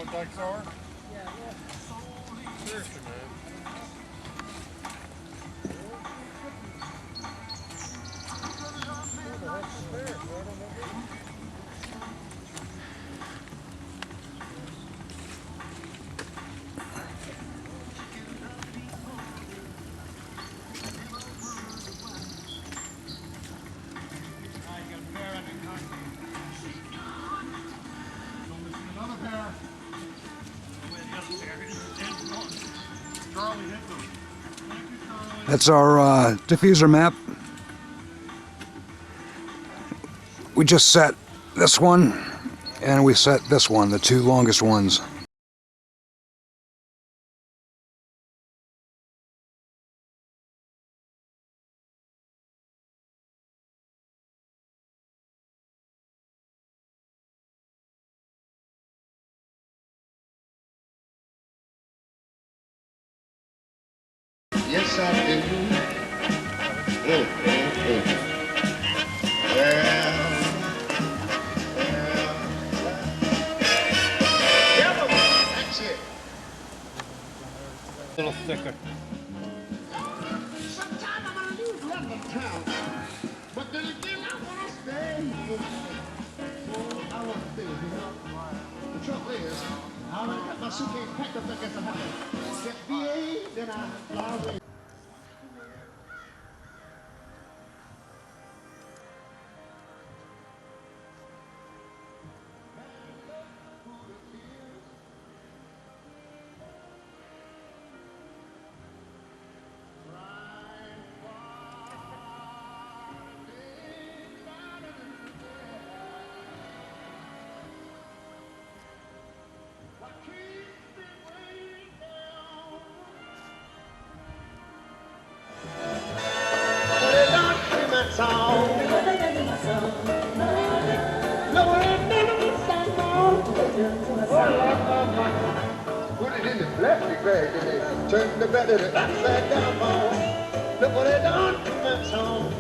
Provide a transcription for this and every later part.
what dikes are? Seriously, man. That's our diffuser map. We just set this one, and we set this one, the two longest ones. Yes, I do. That's it. A little thicker. Sometimes I'm gonna leave London town, but then again I wanna stay. Oh, I wanna stay, you know. The trouble is, I already got my suitcase packed up. I guess I have to get VA, then I fly away. Put it in the plastic bag and they turn the bed upside down. Look what they done to my song.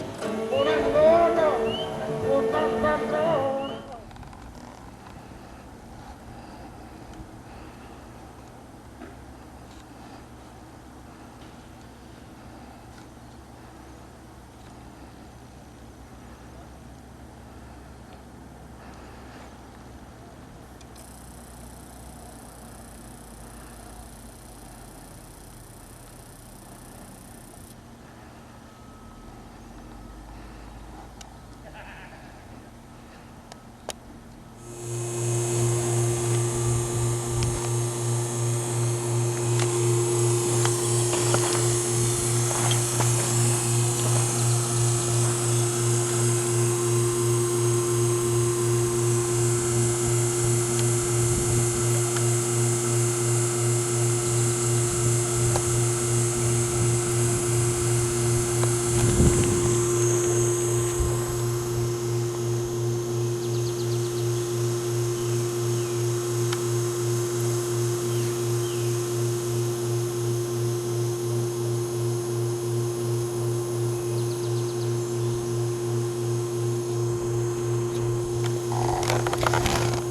Oh, no.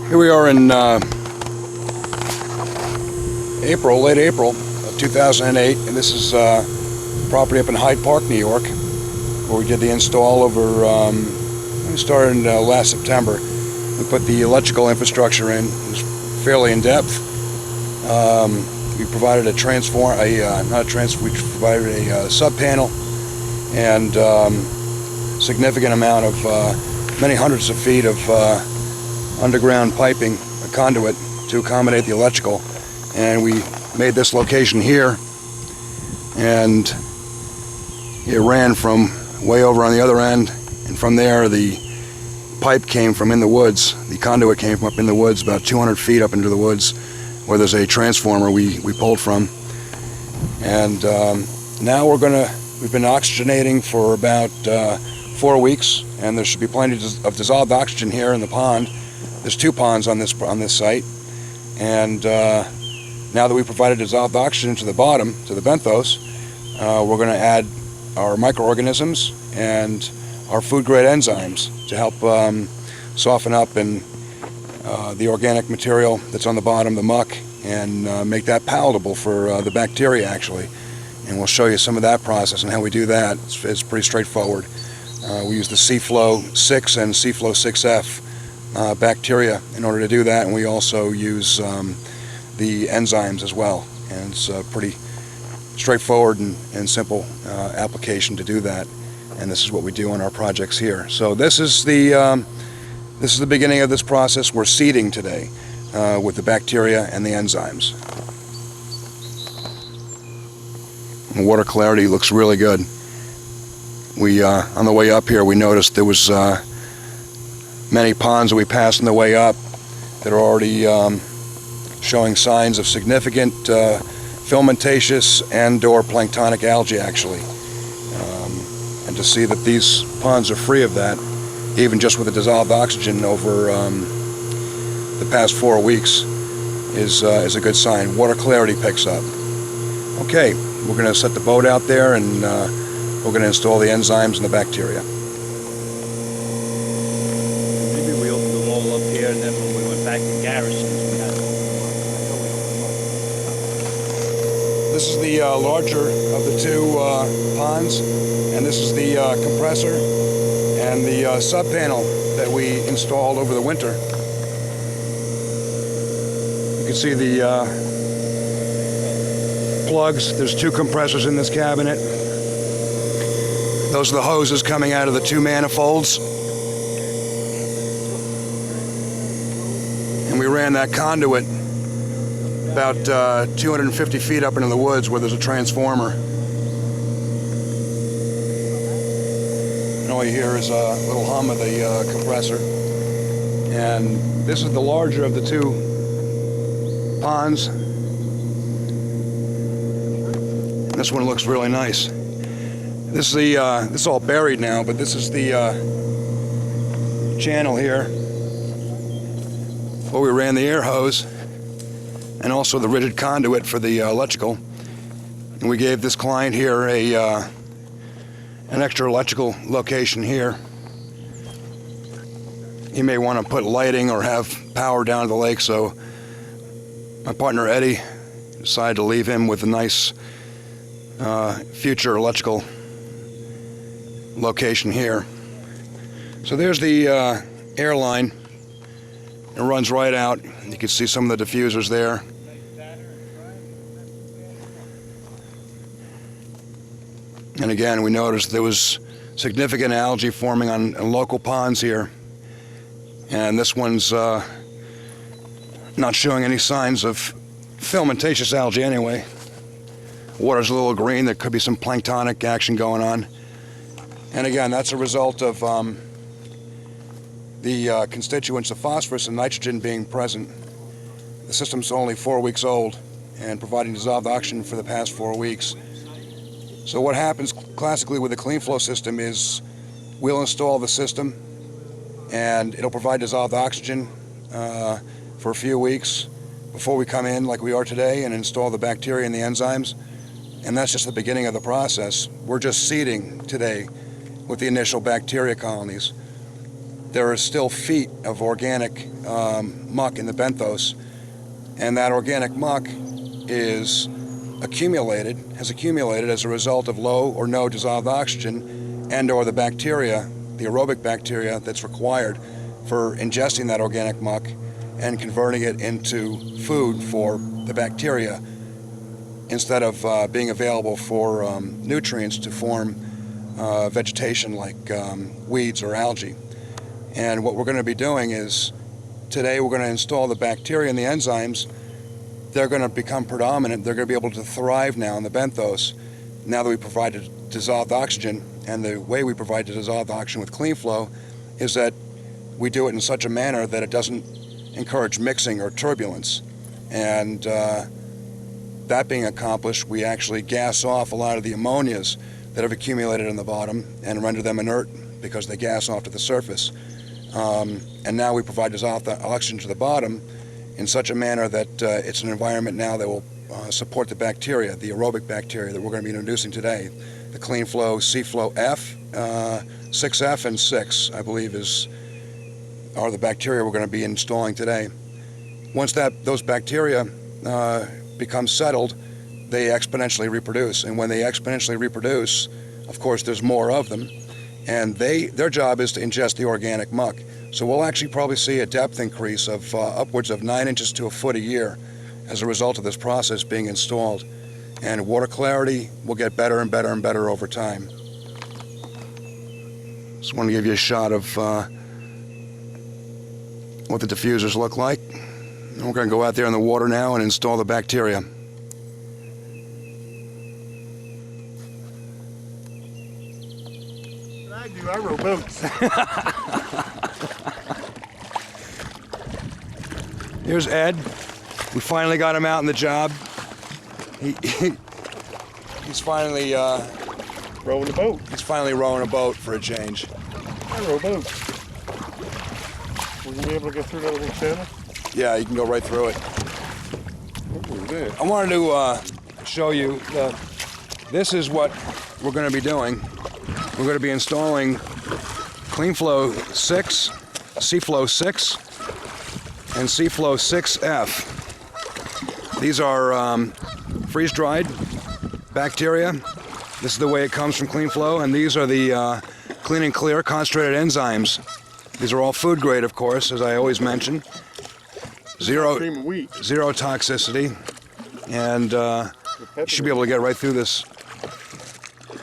Here we are in April, late April of 2008, and this is property up in Hyde Park, New York, where we did the install over, we started in last September. We put the electrical infrastructure in. It was fairly in depth. We provided a transform, we provided a sub panel and significant amount of many hundreds of feet of underground piping, a conduit to accommodate the electrical, and we made this location here, and it ran from way over on the other end, and from there the pipe came from in the woods. The conduit came from up in the woods, about 200 feet up into the woods, where there's a transformer we pulled from. And now we've been oxygenating for about 4 weeks, and there should be plenty of dissolved oxygen here in the pond. There's 2 ponds on this site, and now that we provided dissolved oxygen to the bottom, to the benthos, we're going to add our microorganisms and our food-grade enzymes to help soften up and the organic material that's on the bottom, the muck, and make that palatable for the bacteria actually. And we'll show you some of that process and how we do that. It's pretty straightforward. We use the Clean-Flo 6 and Clean-Flo 6F bacteria in order to do that, and we also use the enzymes as well. And it's pretty straightforward and simple application to do that. And this is what we do on our projects here. So this is the beginning of this process. We're seeding today with the bacteria and the enzymes. The water clarity looks really good. We on the way up here, we noticed there was many ponds that we passed on the way up that are already showing signs of significant filamentous and/or planktonic algae actually. And to see that these ponds are free of that, even just with the dissolved oxygen over the past 4 weeks, is a good sign. Water clarity picks up. Okay, we're going to set the boat out there, and we're going to install the enzymes and the bacteria. Maybe we opened them all up here, and then when we went back to Garrison's, we had. This is the larger of the two ponds, and this is the compressor and the sub panel that we installed over the winter. You can see the plugs. There's 2 compressors in this cabinet. Those are the hoses coming out of the 2 manifolds. And we ran that conduit about 250 feet up into the woods where there's a transformer. And all you hear is a little hum of the compressor. And this is the larger of the 2 ponds. This one looks really nice. This is the this is all buried now, but this is the channel here where we ran the air hose and also the rigid conduit for the electrical. And we gave this client here an extra electrical location here. He may want to put lighting or have power down to the lake, so my partner Eddie decided to leave him with a nice future electrical location here. So there's the air line. It runs right out. You can see some of the diffusers there. And again, we noticed there was significant algae forming on local ponds here. And this one's not showing any signs of filamentous algae anyway. Water's a little green. There could be some planktonic action going on. And again, that's a result of the constituents of phosphorus and nitrogen being present. The system's only 4 weeks old and providing dissolved oxygen for the past 4 weeks. So what happens classically with the Clean-Flo system is we'll install the system and it'll provide dissolved oxygen for a few weeks before we come in like we are today and install the bacteria and the enzymes. And that's just the beginning of the process. We're just seeding today with the initial bacteria colonies. There are still feet of organic muck in the benthos, and that organic muck has accumulated as a result of low or no dissolved oxygen and or the bacteria, the aerobic bacteria that's required for ingesting that organic muck and converting it into food for the bacteria instead of being available for nutrients to form vegetation like weeds or algae. And what we're going to be doing is today we're going to install the bacteria and the enzymes. They're going to become predominant. They're going to be able to thrive now in the benthos now that we provided dissolved oxygen. And the way we provide the dissolved oxygen with Clean-Flo is that we do it in such a manner that it doesn't encourage mixing or turbulence. And that being accomplished, we actually gas off a lot of the ammonias that have accumulated in the bottom and render them inert because they gas off to the surface. And now we provide dissolved oxygen to the bottom in such a manner that it's an environment now that will support the bacteria, the aerobic bacteria that we're going to be introducing today. The Clean-Flo, Clean-Flo F, 6F, and 6, I believe, is are the bacteria we're going to be installing today. Once those bacteria become settled, they exponentially reproduce. And when they exponentially reproduce, of course, there's more of them. And their job is to ingest the organic muck. So we'll actually probably see a depth increase of upwards of 9 inches to a foot a year as a result of this process being installed. And water clarity will get better and better and better over time. Just want to give you a shot of what the diffusers look like. And we're going to go out there in the water now and install the bacteria. I row boats. Here's Ed. We finally got him out on the job. He's finally Rowing the boat. he's finally rowing a boat for a change. I row boats. We're gonna be able to go through that little channel. Yeah, you can go right through it. What was that? I wanted to show you this is what we're going to be doing. We're going to be installing Clean-Flo 6, C-Flo 6, and C-Flo 6F. These are freeze-dried bacteria. This is the way it comes from Clean-Flo, and these are the clean and clear concentrated enzymes. These are all food grade, of course, as I always mention. Zero Cream of wheat. Zero toxicity, and you should be able to get right through this.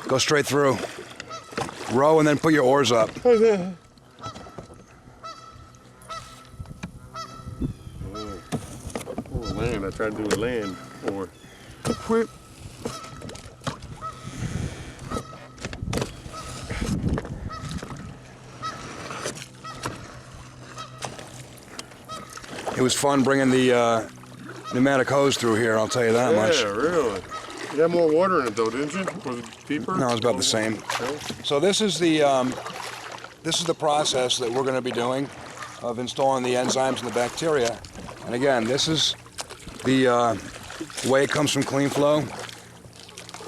Go straight through. Row and then put your oars up. Oh, land. I tried to do a land or whip. It was fun bringing the pneumatic hose through here, I'll tell you that much. Yeah, really. You had more water in it though, didn't you? Was it deeper? No, it's about the same. Okay. So this is the process that we're going to be doing of installing the enzymes and the bacteria. And again, this is the way it comes from Clean-Flo.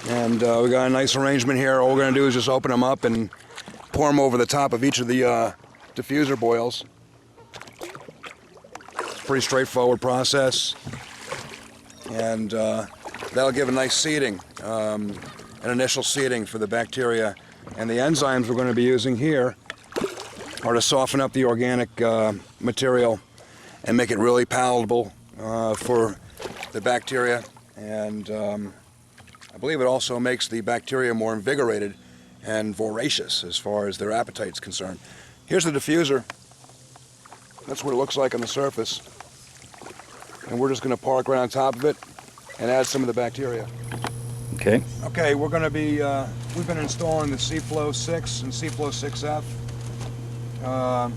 And we got a nice arrangement here. All we're going to do is just open them up and pour them over the top of each of the diffuser boils. Pretty straightforward process. And that'll give a nice seeding, an initial seeding for the bacteria. And the enzymes we're going to be using here are to soften up the organic material and make it really palatable for the bacteria. And I believe it also makes the bacteria more invigorated and voracious as far as their appetite's concerned. Here's the diffuser. That's what it looks like on the surface. And we're just going to park right on top of it and add some of the bacteria. Okay. Okay, we're going to be, we've been installing the C-Flo 6 and C-Flo 6F and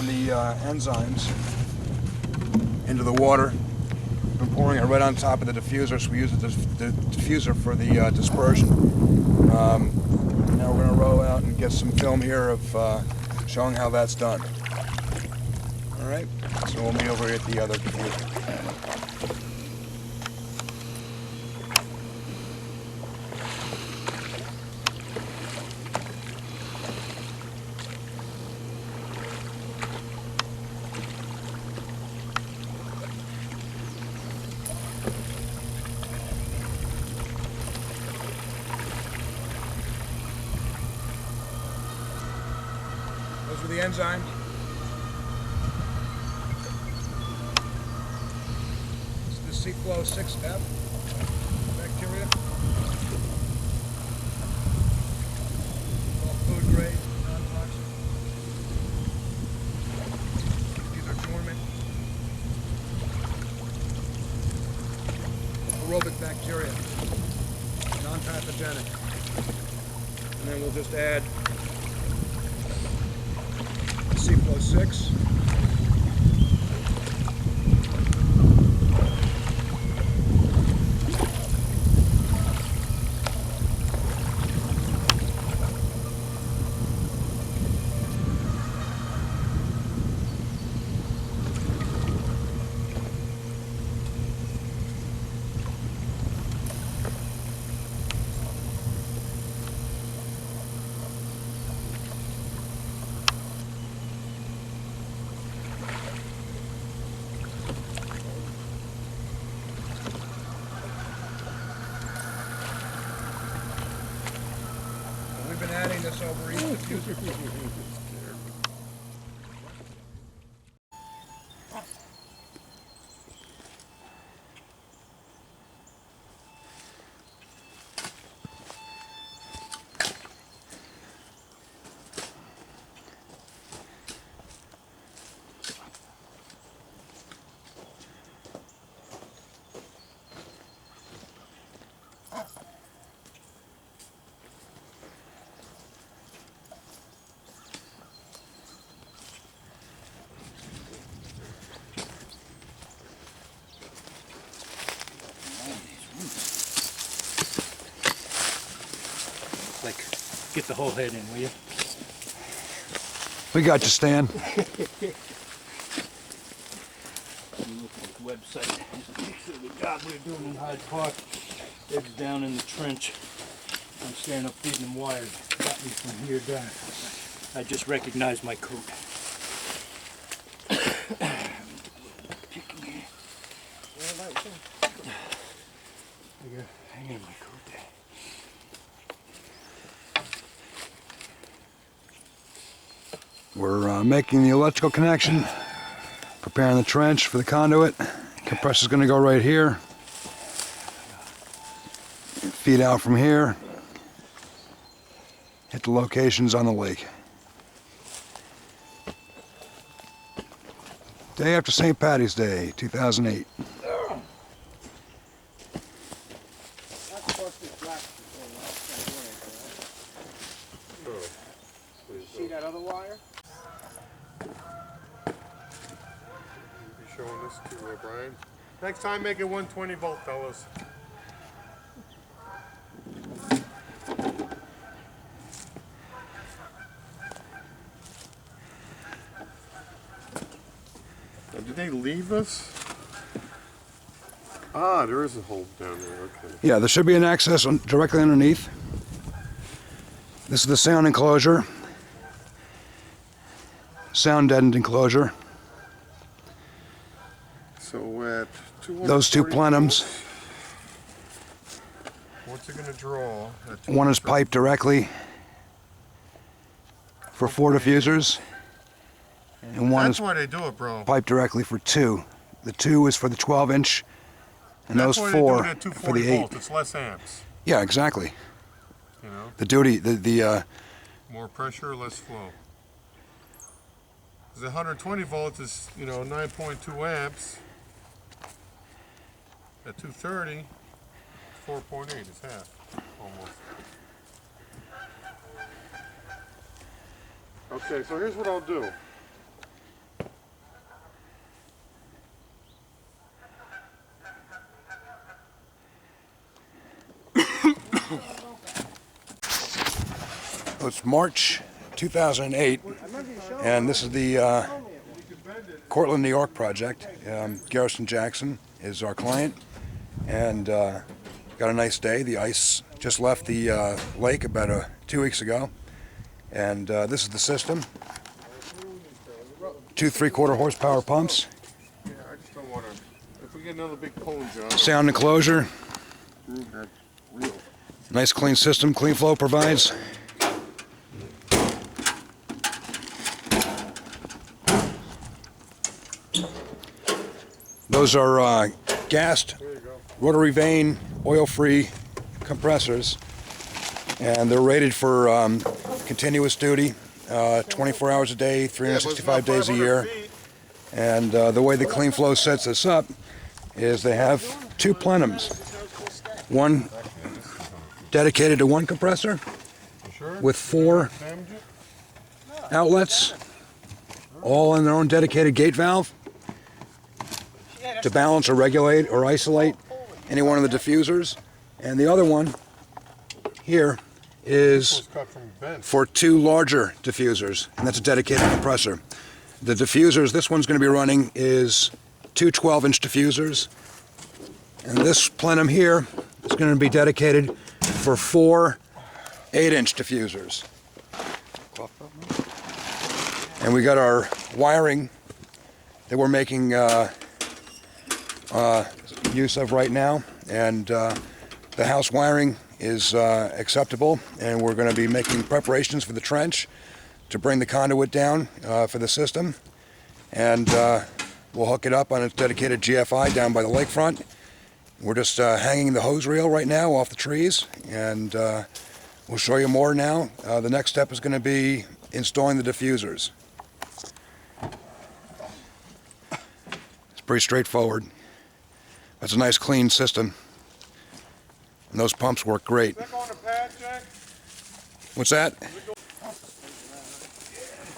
the enzymes into the water. We've been pouring it right on top of the diffuser, so we use the diffuser for the dispersion. Now we're going to roll out and get some film here of showing how that's done. All right, so we'll meet over here at the other diffuser. Those are the enzymes. This is the C-Flo 6F bacteria. All food grade, non-toxic. These are dormant aerobic bacteria, non-pathogenic. And then we'll just add C-Flo 6. Like, get the whole head in, will you? We got you, Stan. Look at the website. Here's a picture of the job we're doing in Hyde Park. It's down in the trench. I'm standing up feeding them wires. Got me from here down. I just recognized my coat. Hang in my coat there. We're making the electrical connection, preparing the trench for the conduit. Compressor's going to go right here. Feed out from here. Hit the locations on the lake. Day after St. Patty's Day, 2008. See that other wire? Showing this to Brian. Next time, make it 120 volt, fellas. Now, did they leave us? Ah, there is a hole down there. Okay. Yeah, there should be an access directly underneath. This is the sound enclosure. Sound deadened enclosure. So at 240 Those two plenums. volts, what's it going to draw? At One is piped directly for 4 diffusers, and one That's is why they do it, bro. piped directly for 2. The 2 is for the 12-inch, and That's those why 4 they do it at for 240 the 8. volts. It's less amps. Yeah, exactly. You know, The duty, the more pressure, less flow. The 120 volts is, 9.2 amps. At 230, 4.8 is half, almost. Okay, so here's what I'll do. It's March 2008, and this is the Cortland, New York project. Garrison Jackson is our client, and got a nice day. The ice just left the lake about 2 weeks ago, and this is the system. 2 3/4 horsepower pumps. Yeah, I just don't want to. If we get another big pole job, Sound enclosure. that's real. Nice clean system. Clean-Flo provides. Those are gassed, There you go. rotary vane, oil-free compressors, and they're rated for continuous duty, 24 hours a day, 365 days a year. And the way the Clean-Flo sets this up is they have 2 plenums. One dedicated to one compressor with 4 outlets, all in their own dedicated gate valve to balance or regulate or isolate any one of the diffusers. And the other one here is for 2 larger diffusers, and that's a dedicated compressor. The diffusers, this one's going to be running is 2 12-inch diffusers, and this plenum here is going to be dedicated for 4 8-inch diffusers. And we got our wiring that we're making use of right now, and the house wiring is acceptable, and we're going to be making preparations for the trench to bring the conduit down for the system, and we'll hook it up on a dedicated GFI down by the lakefront. We're just hanging the hose reel right now off the trees, and we'll show you more now. The next step is going to be installing the diffusers. It's pretty straightforward. That's a nice clean system, and those pumps work great. Check on the pad, Jack. What's that? I'm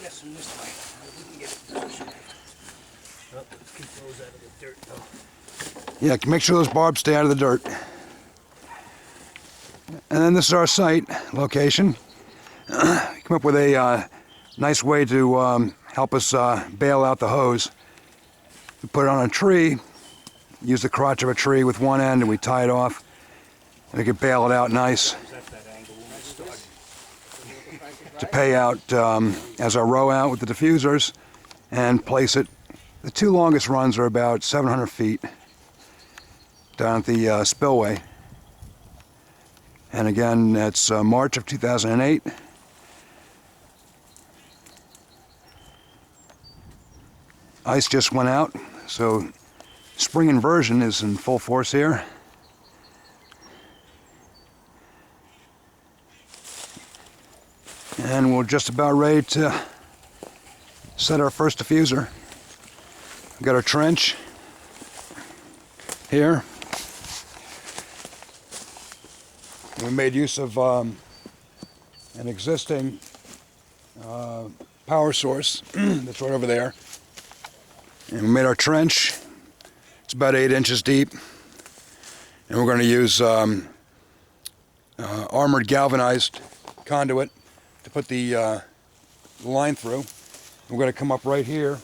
guessing this way. We can get it done. Oh, let's keep those out of the dirt though. Yeah, make sure those barbs stay out of the dirt. And then this is our site location. Come up with a nice way to help us bail out the hose. We put it on a tree, use the crotch of a tree with one end, and we tie it off. And we can bail it out nice to pay out as our row out with the diffusers and place it. The two longest runs are about 700 feet down at the spillway. And again, it's March of 2008. Ice just went out, so spring inversion is in full force here. And we're just about ready to set our first diffuser. We've got our trench here. We made use of an existing power source that's right over there. And we made our trench. It's about 8 inches deep. And we're going to use armored galvanized conduit to put the line through. We're going to come up right here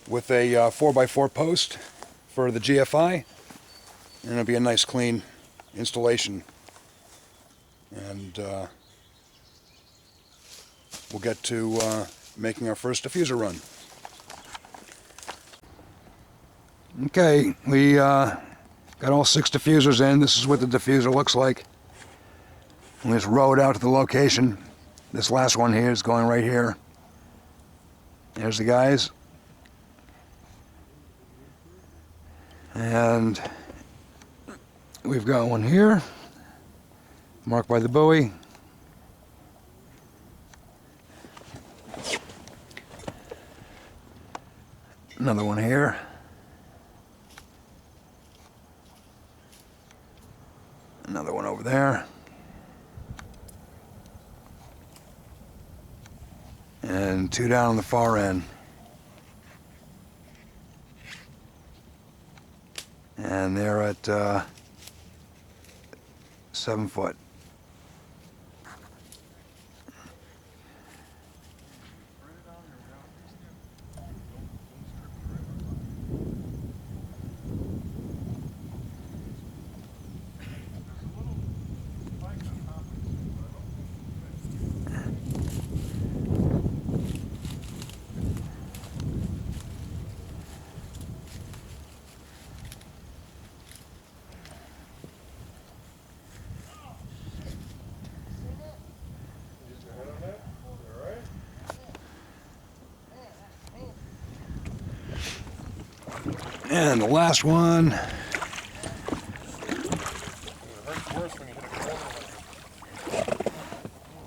with a 4x4 post for the GFI. And it'll be a nice clean installation, and we'll get to making our first diffuser run. Okay, we got all 6 diffusers in. This is what the diffuser looks like. We just row it out to the location. This last one here is going right here. There's the guys. And we've got one here, marked by the buoy. Another one here. Another one over there. And 2 down on the far end. And they're at 7 foot. And the last one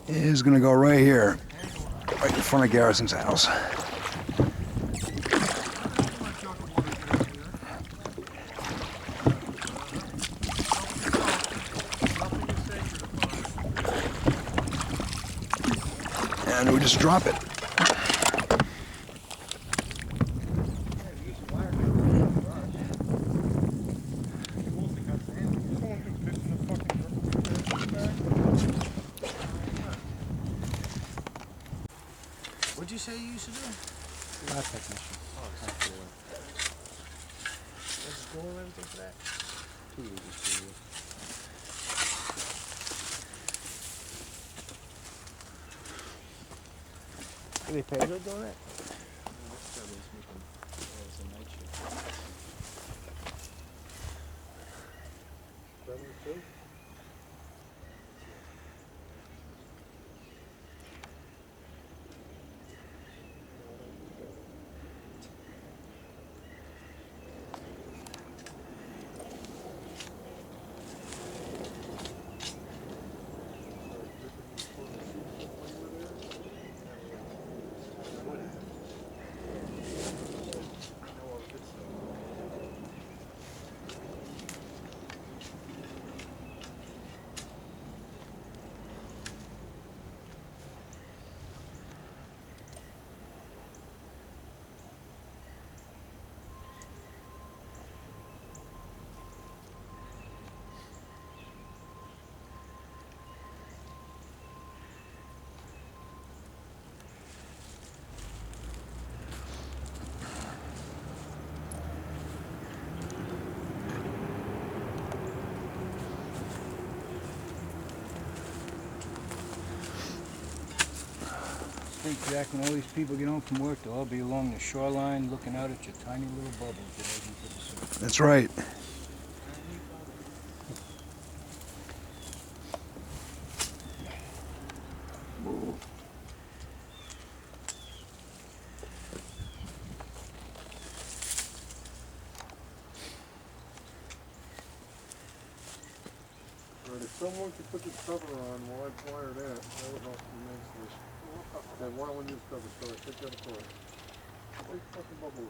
is going to go right here, right in front of Garrison's house. And we just drop it. What'd you say you used to do? Lab technician. Oh, that's cool. What's school and everything for that? 2 years. Do they pay good doing that? It's a night shift. 72? Hey Jack, when all these people get home from work, they'll all be along the shoreline looking out at your tiny little bubbles that waiting for the surf. That's right. Right, if someone could put this cover on while I wire that would help immensely. Okay, why don't we use cover? Sorry, take that apart. Big fucking bubble.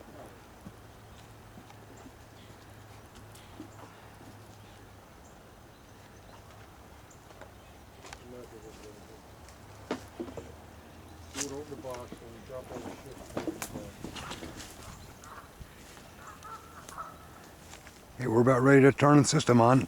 Do it over the box and drop all the shit. Hey, we're about ready to turn the system on.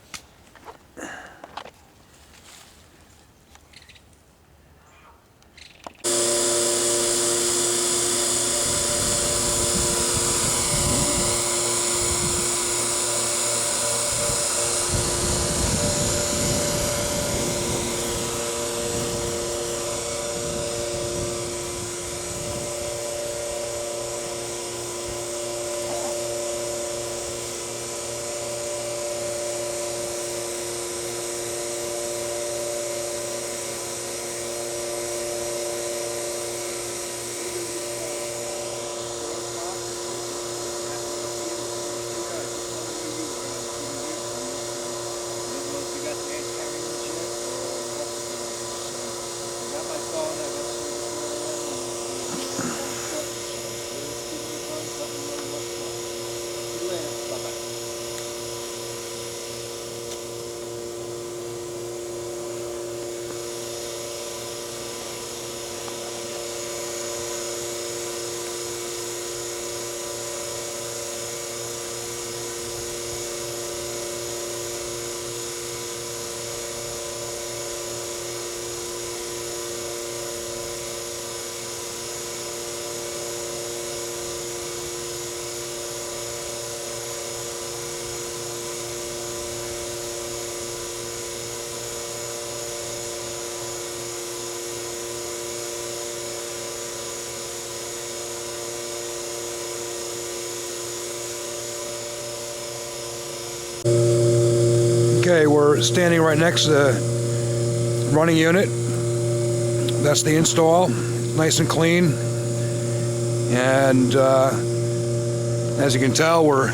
Okay, we're standing right next to the running unit. That's the install, nice and clean. And as you can tell, we're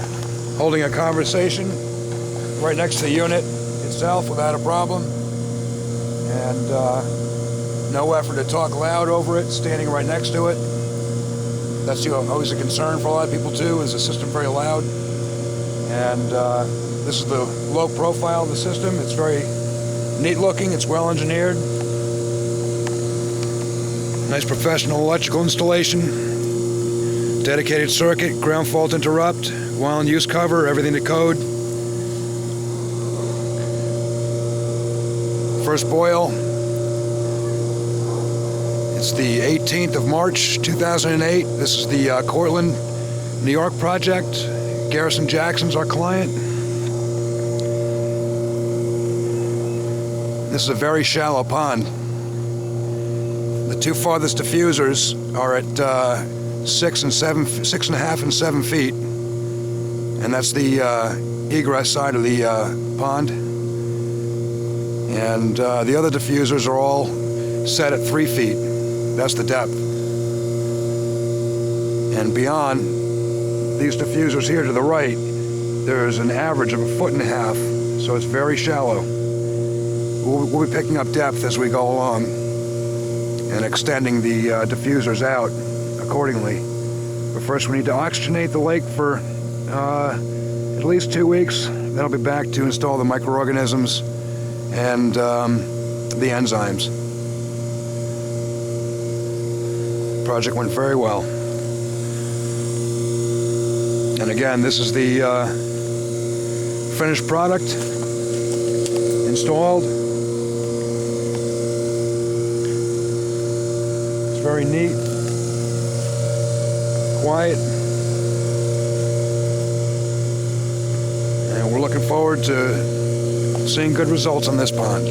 holding a conversation right next to the unit itself without a problem. And no effort to talk loud over it, standing right next to it. That's always a concern for a lot of people too, is the system very loud. And this is the low profile of the system. It's very neat looking, it's well engineered. Nice professional electrical installation. Dedicated circuit, ground fault interrupt, while in use cover, everything to code. First boil. It's the 18th of March, 2008. This is the Cortland, New York project. Garrison Jackson's our client. This is a very shallow pond. The two farthest diffusers are at 6.5 and 7 feet, and that's the egress side of the pond. And the other diffusers are all set at 3 feet. That's the depth. And beyond these diffusers here to the right, there's an average of 1.5 feet, so it's very shallow. We'll be picking up depth as we go along and extending the diffusers out accordingly. But first we need to oxygenate the lake for at least 2 weeks. Then I'll be back to install the microorganisms and the enzymes. The project went very well. And again, this is the finished product installed. It's very neat, quiet, and we're looking forward to seeing good results on this pond.